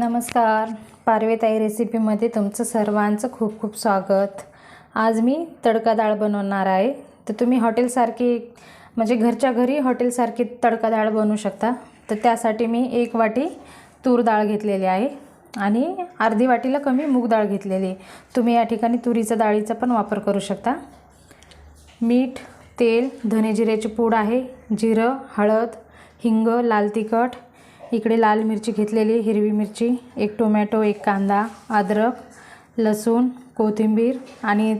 नमस्कार, पारवेताई रेसिपीमध्ये तुमचं सर्वांचं खूप खूप स्वागत। आज मी तडका डाळ बनवणार आहे। तर तुम्ही हॉटेलसारखी म्हणजे घरच्या घरी हॉटेलसारखी तडका डाळ बनवू शकता। तर त्यासाठी मी 1 वाटी तूर डाळ घेतलेली आहे आणि अर्धी वाटीला कमी मूग डाळ घेतलेली आहे। तुम्ही या ठिकाणी तुरीच्या डाळीचा पण वापर करू शकता। मीठ, तेल, धने जिऱ्याची पूड आहे, जिरं, हळद, हिंग, लाल तिखट, इकडे लाल मिरची घेतलेली, हिरवी मिरची, 1 टोमॅटो, 1 कांदा, अद्रक, लसूण, कोथिंबीर आणि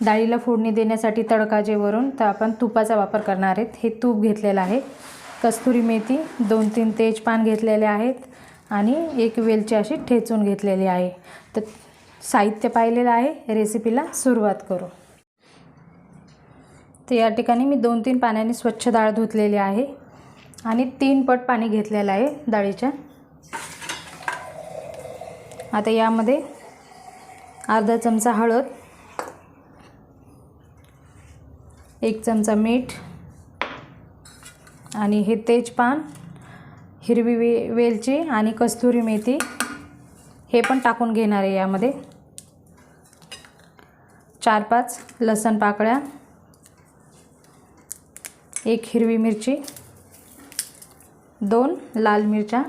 डाळीला फोडणी देण्यासाठी तडका जेवरून तर आपण तुपाचा वापर करणार आहेत। हे तूप घेतलेलं आहे। कस्तुरी मेथी, 2-3 तेजपान घेतलेले आहेत आणि 1 वेलची अशी ठेचून घेतलेली आहे। तर साहित्य पाहिलेलं आहे। रेसिपीला सुरुवात करू। तर या ठिकाणी मी 2-3 पाण्याने स्वच्छ डाळ धुतलेली आहे आणि 3 पट पाणी घेतलेलं आहे डाळीच्या। आता यामध्ये अर्धा चमचा हळद, 1 चमचा मीठ आणि हे तेजपान, हिरवी वेलची आणि कस्तुरी मेथी हे पण टाकून घेणार आहे। यामध्ये 4-5 लसण पाकळ्या, 1 हिरवी मिरची, 2 लाल मिरच्या,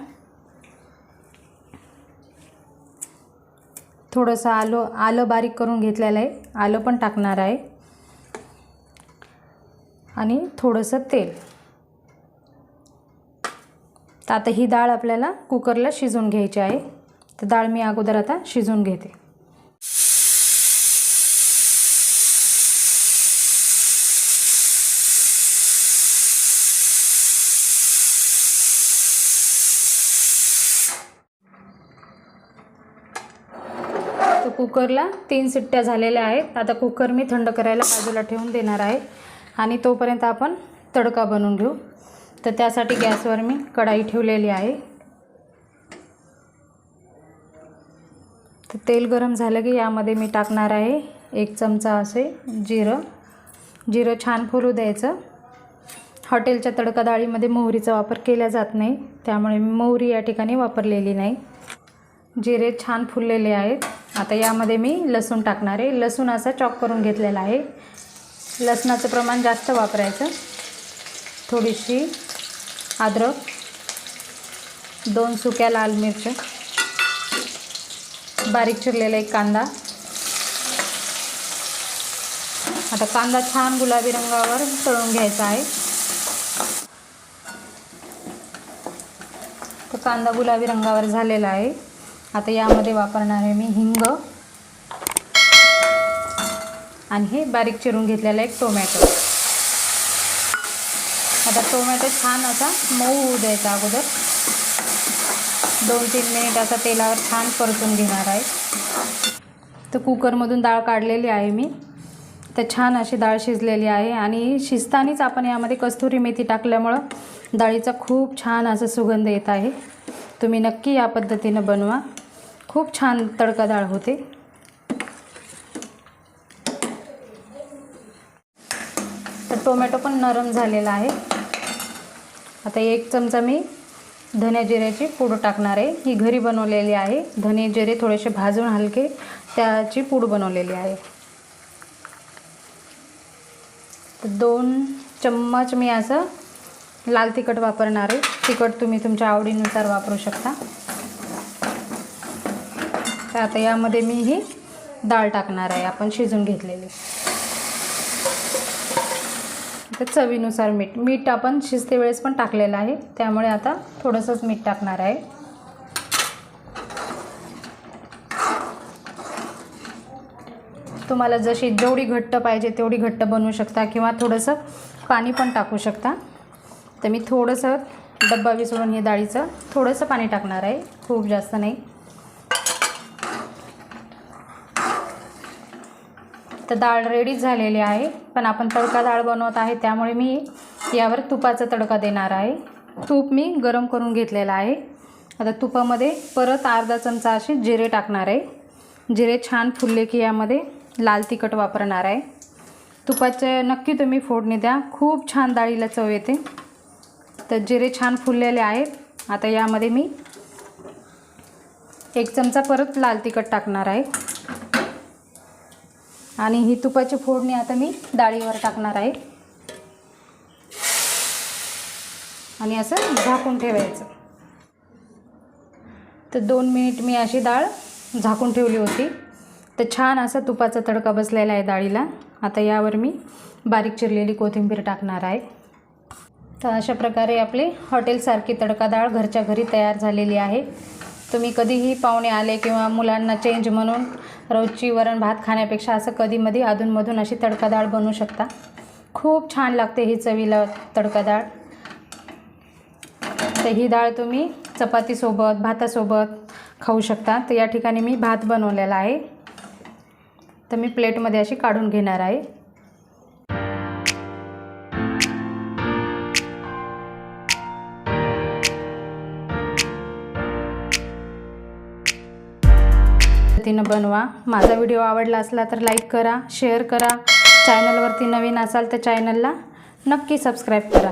थोडंसं आलं बारीक करून घेतलेलं आहे, आलं पण टाकणार आहे आणि थोडंसं तेल। तर आता ही डाळ आपल्याला कुकरला शिजवून घ्यायची आहे। तर डाळ मी अगोदर आता शिजवून घेते। तर कुकरला 3 शिट्ट्या झालेल्या आहेत। आता कुकर मी थंड करायला बाजूला ठेवून देणार आहे आणि तोपर्यंत आपण तडका बनवून घेऊ। तर त्यासाठी गॅसवर मी कढाई ठेवलेली आहे। तर तेल गरम झालं की यामध्ये मी टाकणार आहे 1 चमचा असे जिरं छान फुलू द्यायचं। हॉटेलच्या तडका डाळीमध्ये मोहरीचा वापर केला जात नाही, त्यामुळे मी मोहरी या ठिकाणी वापरलेली नाही। जिरे छान फुललेले आहेत। आता यामध्ये मी लसूण टाकणार आहे। लसूण असा चॉप करून घेतलेला आहे। लसणाचं प्रमाण जास्त वापरायचं। थोडीशी अद्रक, 2 सुक्या लाल मिरच्या, बारीक चिरलेला 1 कांदा। आता कांदा छान गुलाबी रंगावर तळून घ्यायचा आहे। तर कांदा गुलाबी रंगावर झालेला आहे। आता यामध्ये वापरणार आहे मी हिंग आणि हे बारीक चिरून घेतलेला 1 टोमॅटो। आता टोमॅटो छान असा मऊ होऊ द्यायचा अगोदर। 2-3 मिनिट असा तेलावर छान परतून घेणार आहे। तर कुकरमधून डाळ काढलेली आहे मी। तर छान अशी डाळ शिजलेली आहे आणि शिजतानीच आपण यामध्ये कस्तुरी मेथी टाकल्यामुळं डाळीचा खूप छान असा सुगंध येत आहे। तुम्ही नक्की या पद्धतीनं बनवा, खूप छान तडका डाळ होते। तर टोमॅटो पण नरम झालेला आहे। आता 1 चमचा मी धने जिऱ्याची पूड टाकणार आहे। ही घरी बनवलेली आहे। धने जिरे थोडेसे भाजून हलके त्याची पूड बनवलेली आहे। तर 2 चम्मच मी असं लाल तिखट वापरणार आहे। तिखट तुम्ही तुमच्या आवडीनुसार वापरू शकता। तर आता यामध्ये मी ही डाळ टाकणार आहे आपण शिजवून घेतलेली। तर चवीनुसार मीठ आपण शिजते वेळेस पण टाकलेलं आहे, त्यामुळे आता थोडंसंच मीठ टाकणार आहे। तुम्हाला जेवढी घट्ट पाहिजे तेवढी घट्ट बनवू शकता किंवा थोडंसं पाणी पण टाकू शकता। तर मी थोडंसं डब्बा विसळून हे डाळीचं थोडंसं पाणी टाकणार आहे, खूप जास्त नाही। तर डाळ रेडी झालेली आहे, पण आपण तडका डाळ बनवत आहे त्यामुळे मी यावर तुपाचा तडका देणार आहे। तूप मी गरम करून घेतलेलं आहे। आता तुपामध्ये परत अर्धा चमचा असे जिरे टाकणार आहे। जिरे छान फुलले की यामध्ये लाल तिखट वापरणार आहे। तुपाचे नक्की तुम्ही फोडणी द्या, खूप छान डाळीला चव येते। तर जिरे छान फुललेले आहेत। आता यामध्ये मी 1 चमचा परत लाल तिखट टाकणार आहे आणि ही तुपाची फोडणी आता मी डाळीवर टाकणार आहे आणि असं झाकून ठेवायचं. तर 2 मिनिट मी अशी डाळ झाकून ठेवली होती. तर छान असा तुपाचा तडका बसलेला आहे डाळीला. आता यावर मी बारीक चिरलेली कोथिंबीर टाकणार आहे. तर अशा प्रकारे आपली हॉटेलसारखी तडका डाळ घरच्या घरी तयार झालेली आहे. तुम्ही कधीही पाहुणे आले किंवा मुलांना चेंज म्हणून रोजची वरण भात खाण्यापेक्षा असं कधीमधी अधूनमधून अशी तडका डाळ बनवू शकता. खूप छान लागते ही चवीला तडका डाळ. तर ही डाळ तुम्ही चपातीसोबत भातासोबत खाऊ शकता. तर या ठिकाणी मी भात बनवलेला आहे. तर मी प्लेटमध्ये अशी काढून घेणार आहे. पद्धतीनं बनवा. माझा व्हिडिओ आवडला असला तर लाईक करा, शेअर करा. चॅनलवरती नवीन असाल तर चॅनलला नक्की सबस्क्राईब करा.